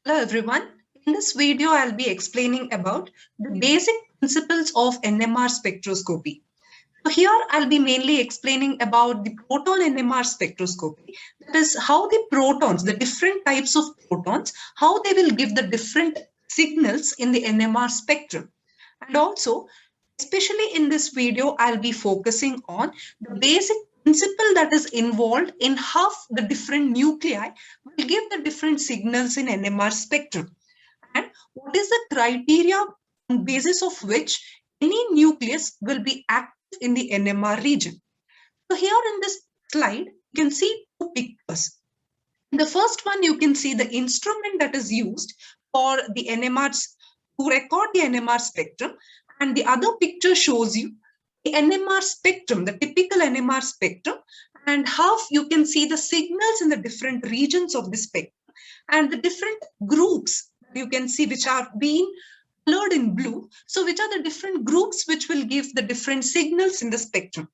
Hello everyone. In this video, I'll be explaining about the basic principles of NMR spectroscopy. So here I'll be mainly explaining about the proton NMR spectroscopy. That is how the protons, the different types of protons, how they will give the different signals in the NMR spectrum. And also, especially in this video, I'll be focusing on the basic principle that is involved in how the different nuclei will give the different signals in NMR spectrum. And what is the criteria on basis of which any nucleus will be active in the NMR region. So here in this slide, you can see two pictures. In the first one, you can see the instrument that is used for the NMRs to record the NMR spectrum. And the other picture shows you the NMR spectrum, the typical NMR spectrum, and how you can see the signals in the different regions of the spectrum and the different groups you can see which are being colored in blue. So which are the different groups which will give the different signals in the spectrum.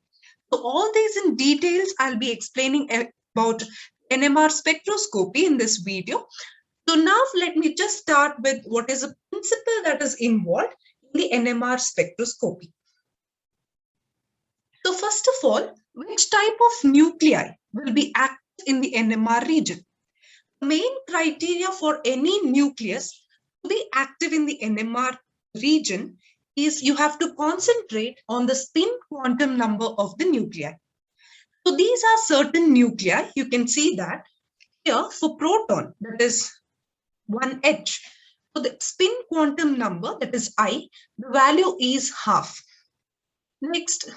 So all these in details I'll be explaining about NMR spectroscopy in this video. So now let me just start with what is a principle that is involved in the NMR spectroscopy. So first of all, which type of nuclei will be active in the NMR region? The main criteria for any nucleus to be active in the NMR region is you have to concentrate on the spin quantum number of the nuclei. So these are certain nuclei. You can see that here for proton, that is 1H. So the spin quantum number, that is I, the value is half. Next,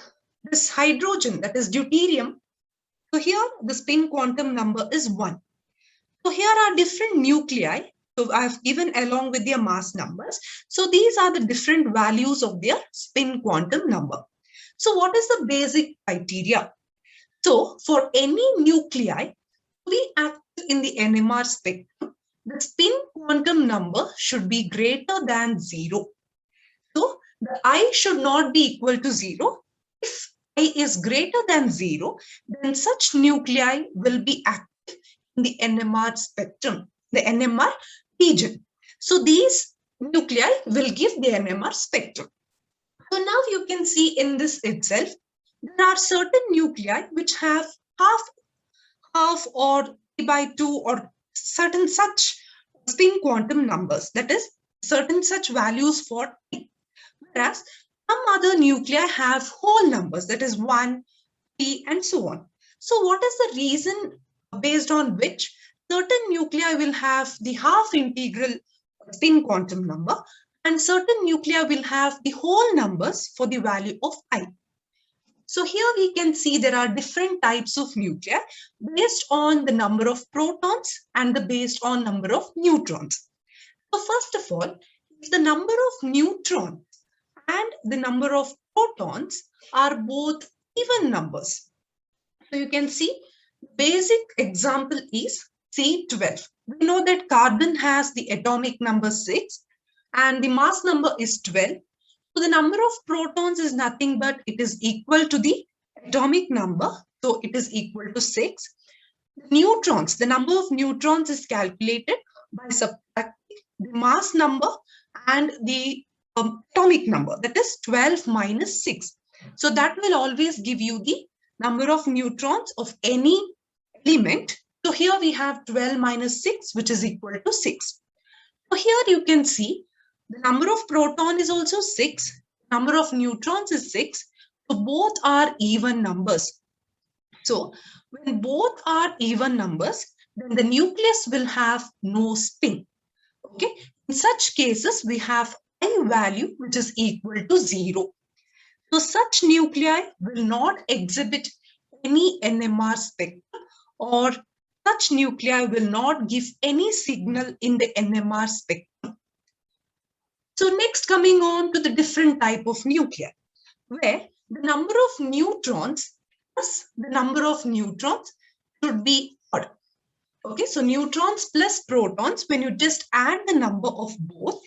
this hydrogen, that is deuterium. So here the spin quantum number is 1. So here are different nuclei. So I've given along with their mass numbers. So these are the different values of their spin quantum number. So what is the basic criteria? So for any nuclei to be active in the NMR spectrum, the spin quantum number should be greater than 0. So the I should not be equal to 0. If I is greater than 0, then such nuclei will be active in the NMR spectrum, the NMR region. So these nuclei will give the NMR spectrum. So now you can see in this itself, there are certain nuclei which have half or 3/2 or certain such spin quantum numbers, that is certain such values for T. Whereas some other nuclei have whole numbers, that is 1, 3 and so on. So what is the reason based on which certain nuclei will have the half integral spin quantum number and certain nuclei will have the whole numbers for the value of I? So here we can see there are different types of nuclei based on the number of protons and the based on number of neutrons. So first of all, if the number of neutrons and the number of protons are both even numbers. So you can see basic example is C12. We know that carbon has the atomic number 6 and the mass number is 12. So the number of protons is nothing but it is equal to the atomic number. So it is equal to 6. Neutrons, the number of neutrons is calculated by subtracting the mass number and the atomic number, that is 12 minus 6. So that will always give you the number of neutrons of any element. So here we have 12 minus 6, which is equal to 6. So here you can see the number of proton is also 6. Number of neutrons is 6. So both are even numbers. So when both are even numbers, then the nucleus will have no spin. Okay. In such cases, we have I value which is equal to 0. So such nuclei will not exhibit any NMR spectrum or such nuclei will not give any signal in the NMR spectrum. So next, coming on to the different type of nuclei, where the number of neutrons plus the number of neutrons should be odd. Okay, so neutrons plus protons, when you just add the number of both,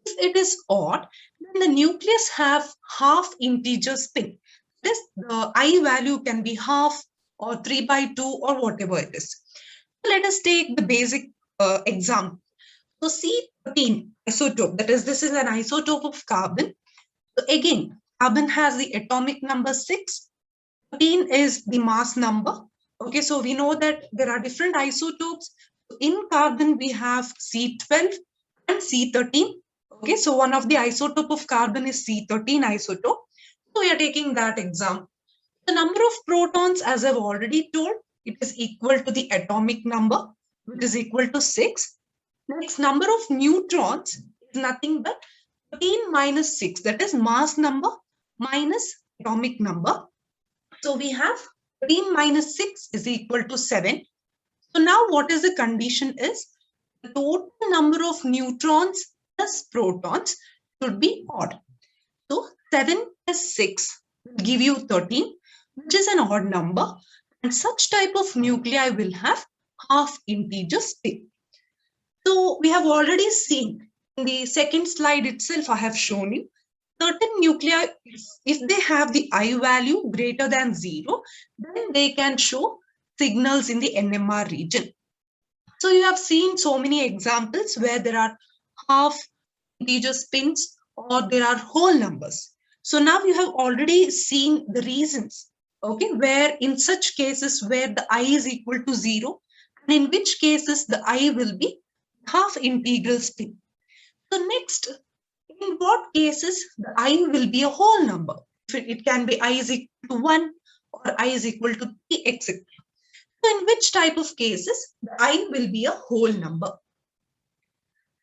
if it is odd, then the nucleus have half integer spin. This, the I value can be half or 3/2 or whatever it is. So let us take the basic example. So C13 isotope, that is, this is an isotope of carbon. So again, carbon has the atomic number 6. 13 is the mass number. Okay, so we know that there are different isotopes. In carbon, we have C12 and C13. Okay, so one of the isotope of carbon is C13 isotope. So we are taking that example. The number of protons, as I've already told, it is equal to the atomic number, which is equal to 6. Next, number of neutrons is nothing but 13 minus 6, that is mass number minus atomic number. So we have 13 minus 6 is equal to 7. So now what is the condition is the total number of neutrons plus protons should be odd. So 7 plus 6 will give you 13, which is an odd number. And such type of nuclei will have half integer spin. So we have already seen in the second slide itself, I have shown you certain nuclei, if they have the I value greater than 0, then they can show signals in the NMR region. So you have seen so many examples where there are half integer spins or there are whole numbers. So now you have already seen the reasons, okay, where in such cases where the I is equal to 0, and in which cases the I will be half integral spin. So next, in what cases the I will be a whole number? It can be I is equal to 1 or I is equal to 3, etc. So in which type of cases the I will be a whole number?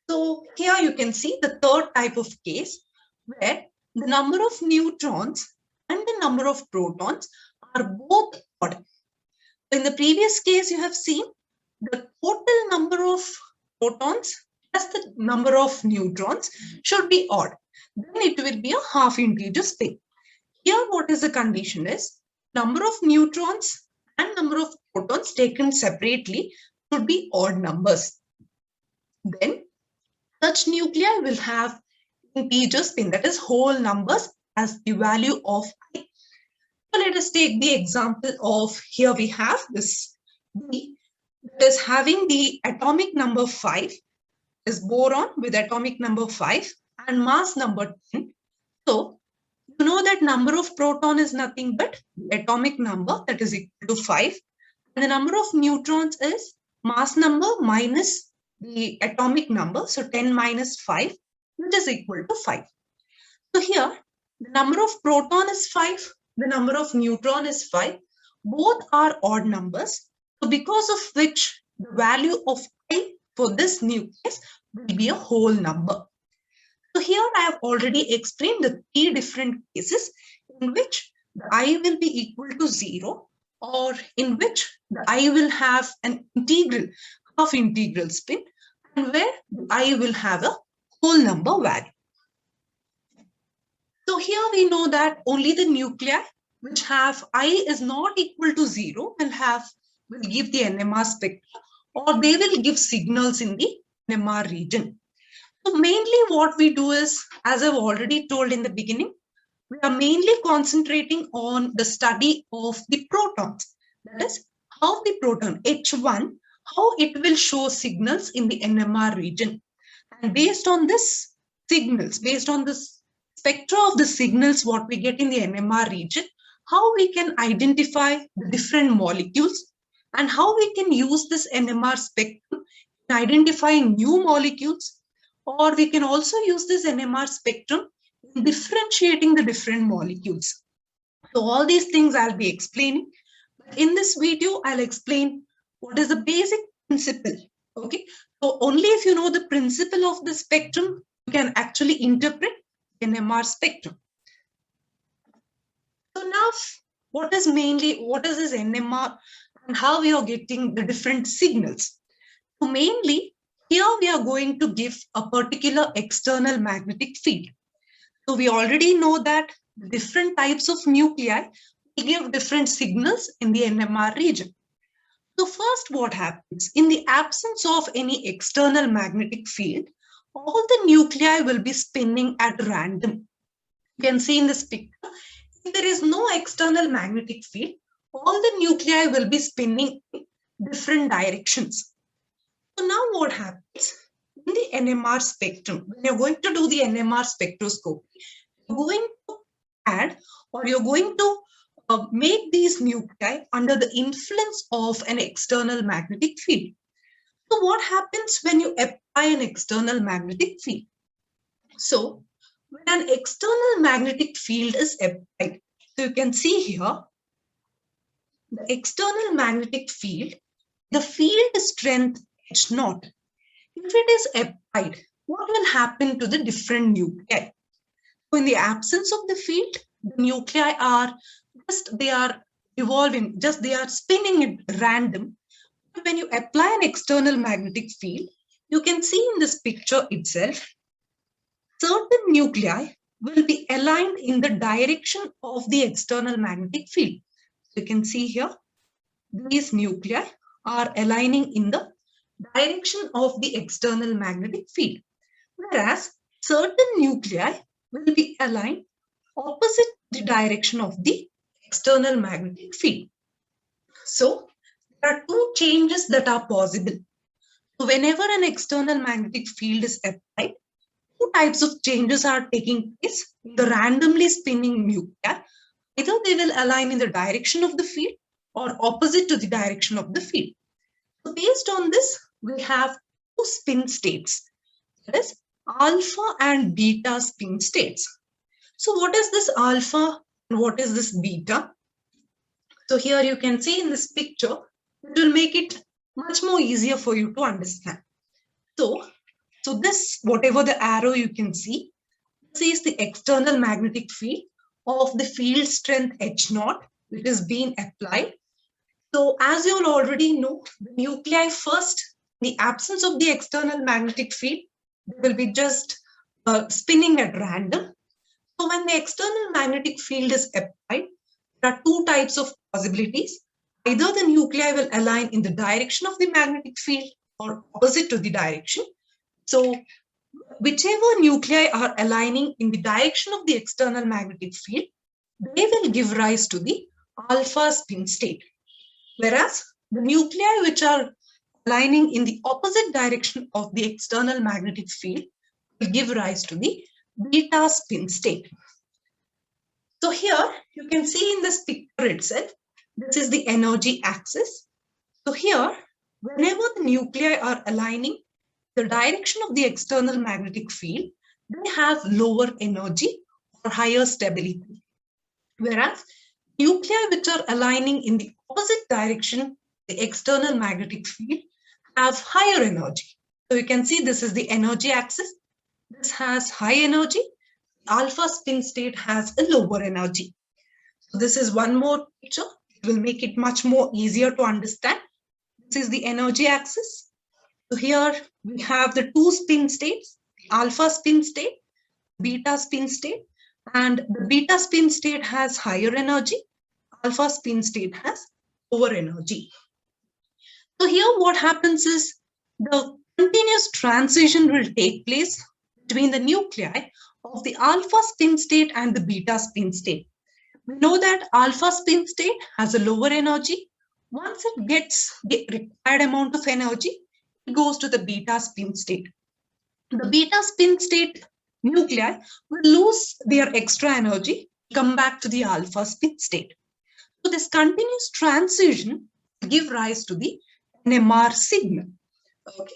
So here you can see the third type of case where the number of neutrons and the number of protons are both odd. In the previous case, you have seen the total number of protons plus the number of neutrons should be odd. Then it will be a half integer spin. Here what is the condition is number of neutrons and number of protons taken separately should be odd numbers. Then such nuclei will have integer spin, that is whole numbers as the value of I. So let us take the example of, here we have this B that is having the atomic number 5, is boron with atomic number 5 and mass number 10. So you know that number of proton is nothing but atomic number, that is equal to 5. And the number of neutrons is mass number minus the atomic number. So 10 minus 5, which is equal to 5. So here, the number of proton is 5. The number of neutron is 5. Both are odd numbers. So because of which the value of I for this nucleus will be a whole number. So here I have already explained the 3 different cases in which the I will be equal to 0 or in which the I will have an integral, half integral spin, and where the I will have a whole number value. So here we know that only the nuclei which have I is not equal to 0 will give the NMR spectra, or they will give signals in the NMR region. So mainly what we do is, as I've already told in the beginning, we are mainly concentrating on the study of the protons. That is, how the proton H1, how it will show signals in the NMR region. And based on this signals, based on this spectra of the signals what we get in the NMR region, how we can identify the different molecules and how we can use this NMR spectrum in identifying new molecules, or we can also use this NMR spectrum in differentiating the different molecules. So all these things I'll be explaining. In this video, I'll explain what is the basic principle. Okay, so only if you know the principle of the spectrum, you can actually interpret NMR spectrum. So now, what is this NMR and how we are getting the different signals? So mainly, here we are going to give a particular external magnetic field. So we already know that different types of nuclei will give different signals in the NMR region. So first, what happens? In the absence of any external magnetic field, all the nuclei will be spinning at random. You can see in this picture, if there is no external magnetic field, all the nuclei will be spinning in different directions. So now what happens? in the NMR spectrum, when you're going to do the NMR spectroscopy, you're going to add or you're going to make these nuclei under the influence of an external magnetic field. So what happens when you apply an external magnetic field? So when an external magnetic field is applied, so you can see here, the external magnetic field, the field strength H0. If it is applied, what will happen to the different nuclei? So in the absence of the field, the nuclei are they are evolving, they are spinning at random. But when you apply an external magnetic field, you can see in this picture itself, certain nuclei will be aligned in the direction of the external magnetic field. You can see here, these nuclei are aligning in the direction of the external magnetic field, whereas certain nuclei will be aligned opposite the direction of the external magnetic field. So there are two changes that are possible. So whenever an external magnetic field is applied, two types of changes are taking place in the randomly spinning nuclei. Either they will align in the direction of the field or opposite to the direction of the field. So based on this, we have two spin states, that is alpha and beta spin states. So what is this alpha and what is this beta? So here you can see in this picture, it will make it much more easier for you to understand. So this, whatever the arrow you can see, this is the external magnetic field of the field strength H0, which is being applied. So as you already know, the nuclei first, in the absence of the external magnetic field, they will be just spinning at random. So when the external magnetic field is applied, there are two types of possibilities. Either the nuclei will align in the direction of the magnetic field or opposite to the direction. So whichever nuclei are aligning in the direction of the external magnetic field, they will give rise to the alpha spin state. Whereas the nuclei which are aligning in the opposite direction of the external magnetic field will give rise to the beta spin state. So here you can see in this picture itself, this is the energy axis. So here, whenever the nuclei are aligning the direction of the external magnetic field, they have lower energy or higher stability. Whereas nuclei which are aligning in the opposite direction, the external magnetic field, have higher energy. So you can see this is the energy axis. This has high energy. Alpha spin state has a lower energy. So this is one more picture. It will make it much more easier to understand. This is the energy axis. So here we have the two spin states, alpha spin state, beta spin state, and the beta spin state has higher energy. Alpha spin state has lower energy. So here what happens is the continuous transition will take place between the nuclei of the alpha spin state and the beta spin state. We know that alpha spin state has a lower energy. Once it gets the required amount of energy, it goes to the beta spin state. The beta spin state nuclei will lose their extra energy, come back to the alpha spin state. So this continuous transition give rise to the NMR signal. Okay.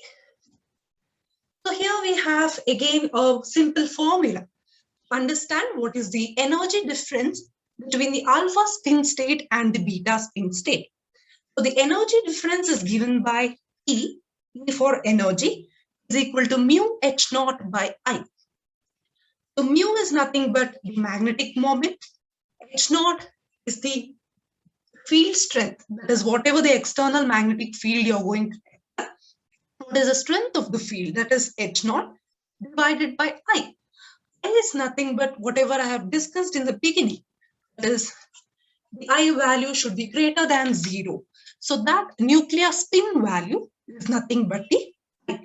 So here we have again a simple formula to understand what is the energy difference between the alpha spin state and the beta spin state. So the energy difference is given by E for energy is equal to mu H0 by I. So mu is nothing but the magnetic moment. H0 is the field strength, that is whatever the external magnetic field you're going to have. What is the strength of the field, that is H0 divided by I. I is nothing but whatever I have discussed in the beginning, that is the I value should be greater than 0. So that nuclear spin value is nothing but the I.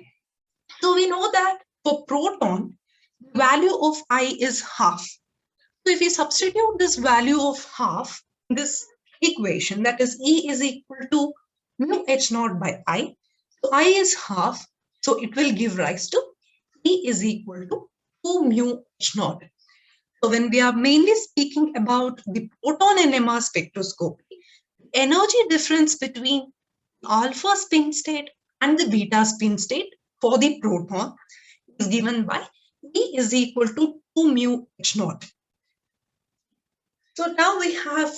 So we know that for proton, the value of I is half. So if we substitute this value of half in this equation, that is E is equal to mu H0 by I. So I is half. So it will give rise to E is equal to 2 mu H naught. So when we are mainly speaking about the proton NMR spectroscopy, energy difference between alpha spin state and the beta spin state for the proton is given by E is equal to 2 mu H naught. So now we have,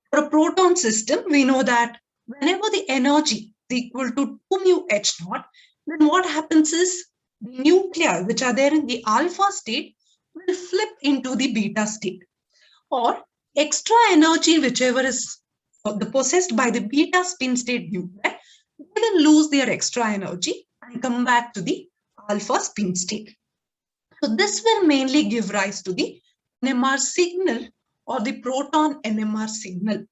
for a proton system, we know that whenever the energy is equal to 2 mu H naught, then what happens is the nuclei which are there in the alpha state will flip into the beta state, or extra energy whichever is possessed by the beta spin state nuclei, they will lose their extra energy and come back to the alpha spin state. So this will mainly give rise to the NMR signal or the proton NMR signal.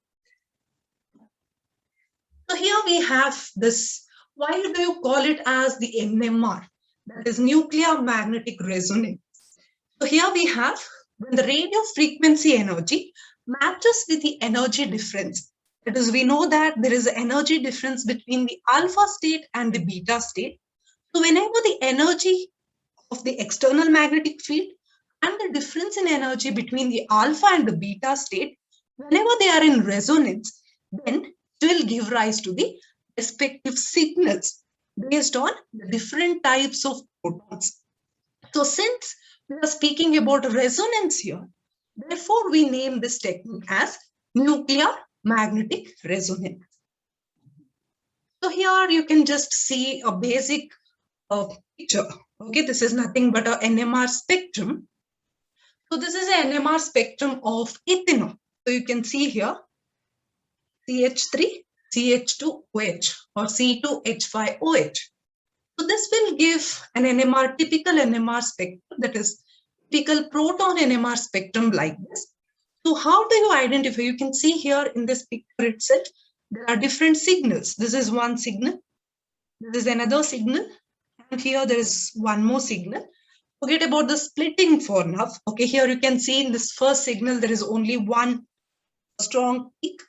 So here we have this. Why do you call it as the NMR? That is nuclear magnetic resonance. So here we have when the radio frequency energy matches with the energy difference. That is, we know that there is an energy difference between the alpha state and the beta state. So whenever the energy of the external magnetic field and the difference in energy between the alpha and the beta state, whenever they are in resonance, then it will give rise to the respective signals based on the different types of protons. So since we are speaking about resonance here, therefore we name this technique as nuclear magnetic resonance. So here you can just see a basic picture. Okay, this is nothing but a NMR spectrum. So this is an NMR spectrum of ethanol. So you can see here CH3, CH2OH or C2H5OH. So this will give an NMR, typical NMR spectrum, that is typical proton NMR spectrum like this. So how do you identify? You can see here in this picture itself, there are different signals. This is one signal. This is another signal. And here there is one more signal. Forget about the splitting for now. Okay, here you can see in this first signal, there is only one strong peak.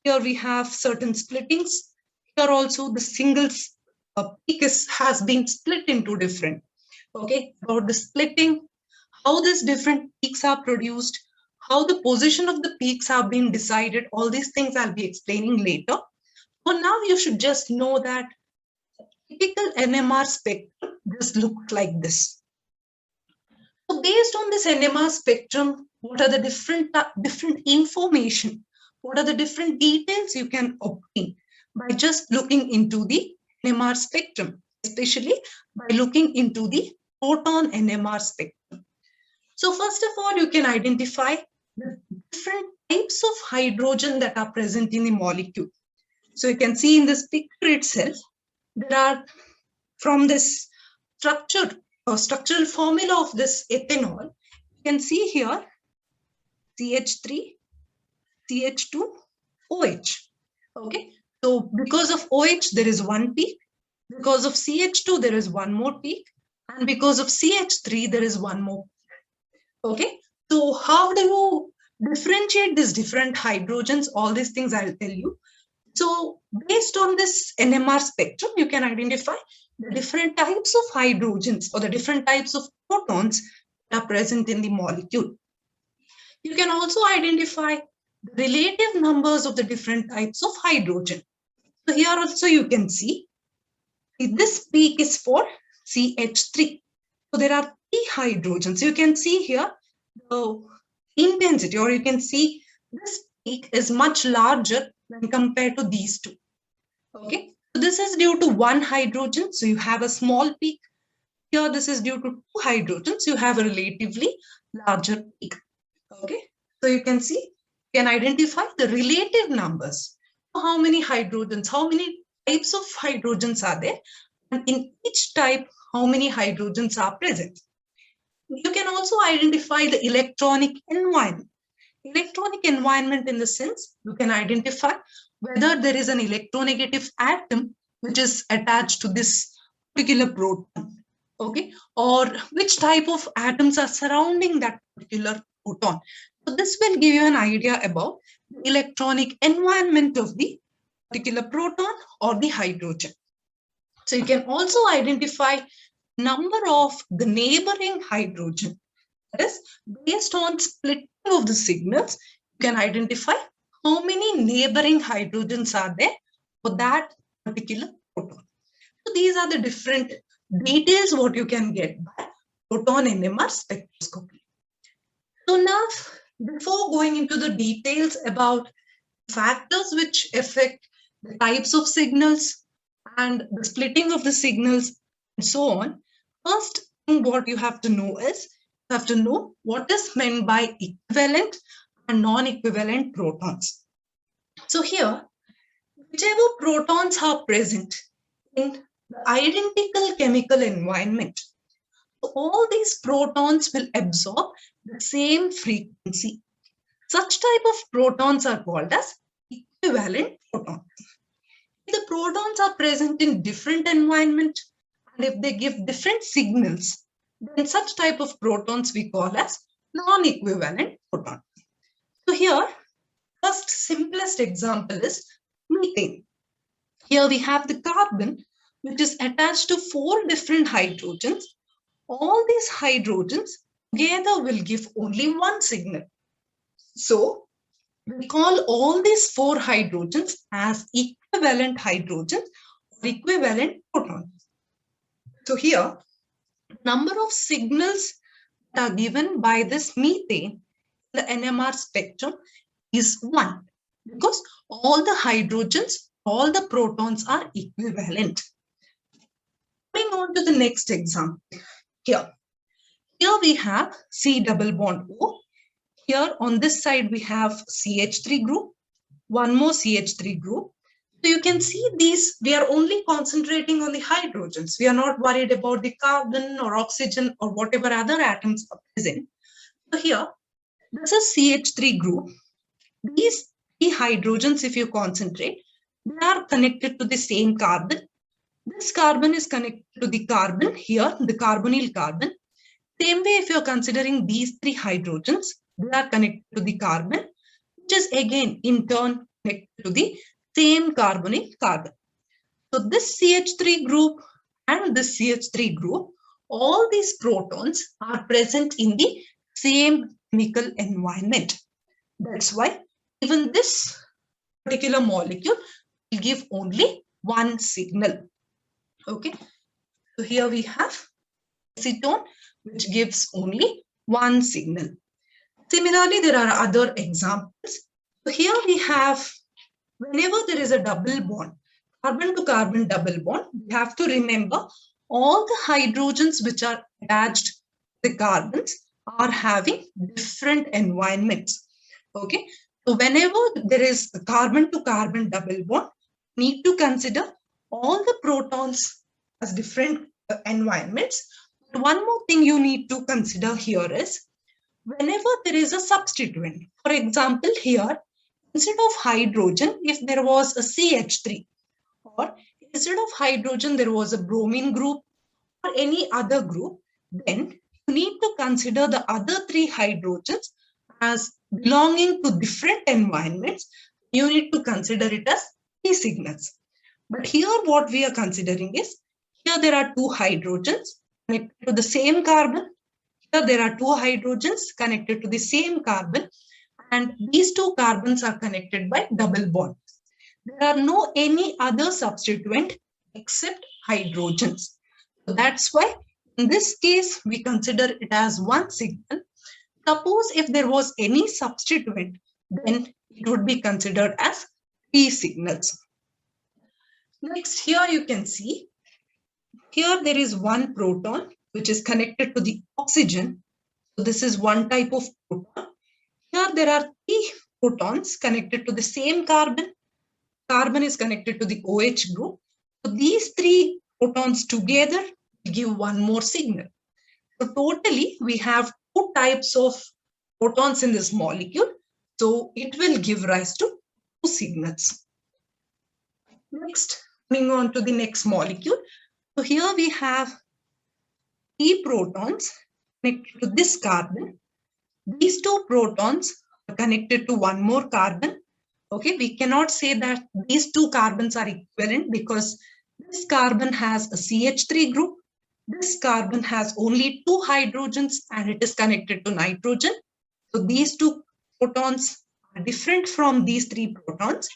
Here we have certain splittings. Here also the single peak has been split into different. Okay, about the splitting, how these different peaks are produced, how the position of the peaks have been decided, all these things I'll be explaining later. For now, you should just know that typical NMR spectrum just looks like this. So based on this NMR spectrum, what are the different information? What are the different details you can obtain by just looking into the NMR spectrum, especially by looking into the proton NMR spectrum? So first of all, you can identify the different types of hydrogen that are present in the molecule. So you can see in this picture itself, there are from this structural formula of this ethanol, you can see here CH3, CH2, OH. Okay, so because of OH, there is one peak. Because of CH2, there is one more peak. And because of CH3, there is one more peak. Okay, so how do you differentiate these different hydrogens? All these things I'll tell you. So based on this NMR spectrum, you can identify the different types of hydrogens or the different types of protons that are present in the molecule. You can also identify the relative numbers of the different types of hydrogen. So here also you can see this peak is for CH3. So there are 3 hydrogens. You can see here the intensity, or you can see this peak is much larger when compared to these two. Okay, so this is due to one hydrogen, so you have a small peak. Here this is due to 2 hydrogens, you have a relatively larger peak. Okay, so you can see, you can identify the relative numbers. How many hydrogens, how many types of hydrogens are there, and in each type, how many hydrogens are present. You can also identify the electronic environment. Electronic environment in the sense, you can identify whether there is an electronegative atom which is attached to this particular proton, okay, or which type of atoms are surrounding that particular proton. So this will give you an idea about the electronic environment of the particular proton or the hydrogen. So you can also identify number of the neighboring hydrogen. That is, based on splitting of the signals, you can identify how many neighboring hydrogens are there for that particular proton. So these are the different details what you can get by proton NMR spectroscopy. So now, before going into the details about factors which affect the types of signals and the splitting of the signals and so on, first thing what you have to know is, you have to know what is meant by equivalent and non-equivalent protons. So here, whichever protons are present in the identical chemical environment, so all these protons will absorb the same frequency. Such type of protons are called as equivalent protons. If the protons are present in different environment and if they give different signals, then such type of protons we call as non-equivalent protons. So here, first simplest example is methane. Here we have the carbon which is attached to 4 different hydrogens. All these hydrogens together will give only one signal. So we call all these 4 hydrogens as equivalent hydrogens or equivalent protons. So here, number of signals that are given by this methane, the NMR spectrum, is 1 because all the hydrogens, all the protons are equivalent. Moving on to the next example. Here we have C double bond O. Here on this side we have CH3 group, one more CH3 group. So you can see these, we are only concentrating on the hydrogens. We are not worried about the carbon or oxygen or whatever other atoms are present. So here, this is CH3 group. These 3 hydrogens, if you concentrate, they are connected to the same carbon. This carbon is connected to the carbon here, the carbonyl carbon. Same way, if you're considering these 3 hydrogens, they are connected to the carbon, which is again in turn connected to the same carbonyl carbon. So this CH3 group and this CH3 group, all these protons are present in the same chemical environment. That's why even this particular molecule will give only one signal. Okay, so here we have acetone, which gives only one signal. Similarly, there are other examples. So here we have, whenever there is a double bond, carbon to carbon double bond, we have to remember all the hydrogens which are attached to the carbons are having different environments. Okay, so whenever there is a carbon to carbon double bond, need to consider all the protons as different environments. But one more thing you need to consider here is, whenever there is a substituent, for example, here, instead of hydrogen, if there was a CH3, or instead of hydrogen, there was a bromine group or any other group, then you need to consider the other 3 hydrogens as belonging to different environments. You need to consider it as 3 signals. But here what we are considering is, here there are 2 hydrogens connected to the same carbon. Here there are 2 hydrogens connected to the same carbon, and these 2 carbons are connected by double bonds. There are no any other substituent except hydrogens. So that's why in this case we consider it as one signal. Suppose if there was any substituent, then it would be considered as 3 signals. Next, here you can see, here there is one proton which is connected to the oxygen. So this is one type of proton. Here there are 3 protons connected to the same carbon. Carbon is connected to the OH group. So these 3 protons together give one more signal. So totally we have 2 types of protons in this molecule. So it will give rise to 2 signals. Next, moving on to the next molecule. So here we have 3 protons connected to this carbon. These 2 protons are connected to one more carbon. Okay, we cannot say that these 2 carbons are equivalent because This carbon has a CH3 group. This carbon has only 2 hydrogens and it is connected to nitrogen. So these 2 protons are different from these 3 protons.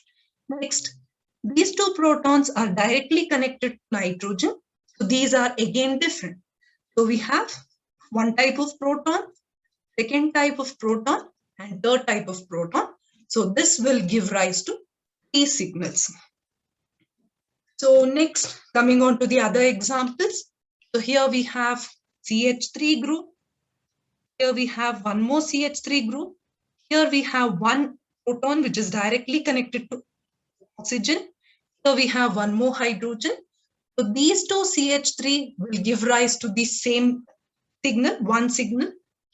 Next, these 2 protons are directly connected to nitrogen. So these are again different. So we have one type of proton, second type of proton, and third type of proton. So this will give rise to these signals. So next, coming on to the other examples. So here we have CH3 group. Here we have one more CH3 group. Here we have one proton which is directly connected to oxygen. Here we have one more hydrogen. So these 2 CH3 will give rise to the same signal, one signal.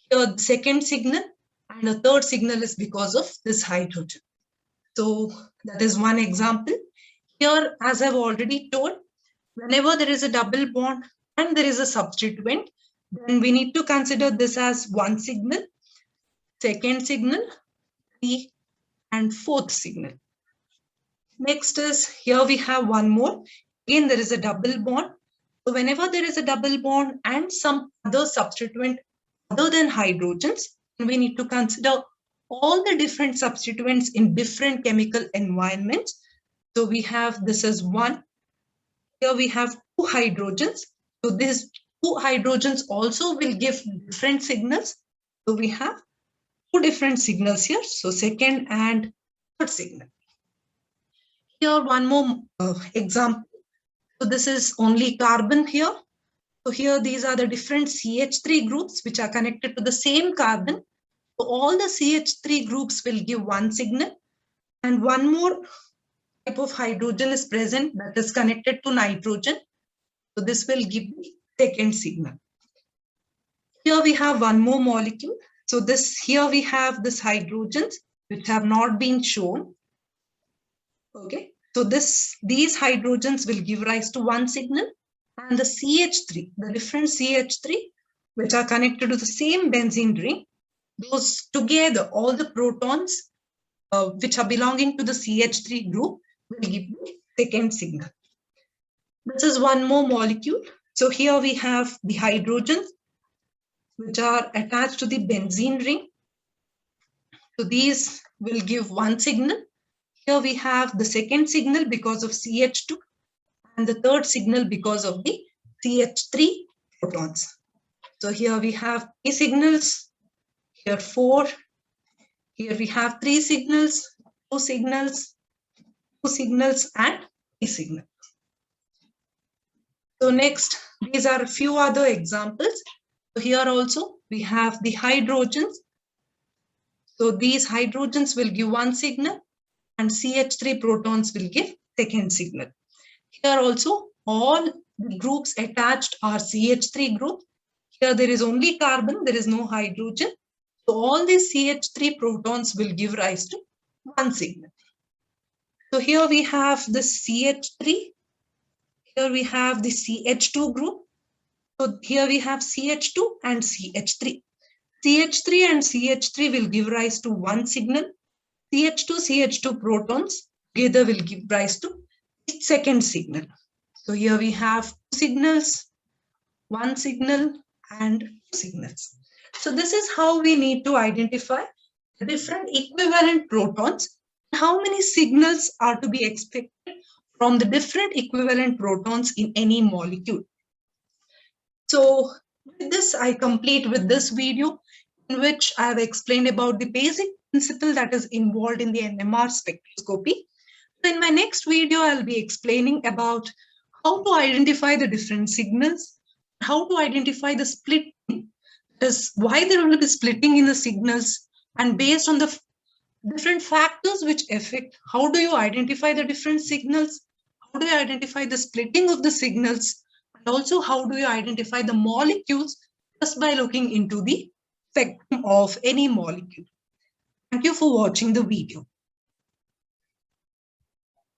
Here the second signal and the third signal is because of this hydrogen. So that is one example. Here, as I've already told, whenever there is a double bond and there is a substituent, then we need to consider this as one signal, second signal, three, and fourth signal. Next is, here we have one more. Again, there is a double bond. So whenever there is a double bond and some other substituent other than hydrogens, we need to consider all the different substituents in different chemical environments. So we have, this is one. Here we have 2 hydrogens. So these 2 hydrogens also will give different signals. So we have 2 different signals here. So second and third signal. Here one more example. So this is only carbon here. So here these are the different CH3 groups which are connected to the same carbon. So all the CH3 groups will give one signal, and one more type of hydrogen is present that is connected to nitrogen. So this will give the second signal. Here we have one more molecule. So here we have this hydrogens which have not been shown. Okay. So these hydrogens will give rise to one signal, and the CH3, the different CH3 which are connected to the same benzene ring, those together, all the protons which are belonging to the CH3 group will give the second signal. This is one more molecule. So here we have the hydrogens which are attached to the benzene ring. So these will give one signal. Here we have the second signal because of CH2 and the third signal because of the CH3 protons. So here we have 3 signals, here 4, here we have 3 signals, 2 signals, 2 signals and 3 signals. So next, these are a few other examples. So here also we have the hydrogens. So these hydrogens will give one signal and CH3 protons will give second signal. Here also all the groups attached are CH3 group. Here there is only carbon, there is no hydrogen. So all these CH3 protons will give rise to one signal. So here we have the CH3. Here we have the CH2 group. So here we have CH2 and CH3. CH3 and CH3 will give rise to one signal. CH2 protons together will give rise to the second signal. So here we have 2 signals, 1 signal and 2 signals. So this is how we need to identify the different equivalent protons, how many signals are to be expected from the different equivalent protons in any molecule. So with this, I complete with this video in which I have explained about the basic principle that is involved in the NMR spectroscopy. So in my next video, I'll be explaining about how to identify the different signals, how to identify the splitting, is why there will be splitting in the signals, and based on the different factors which affect, how do you identify the different signals, how do you identify the splitting of the signals, and also how do you identify the molecules just by looking into the spectrum of any molecule. Thank you for watching the video.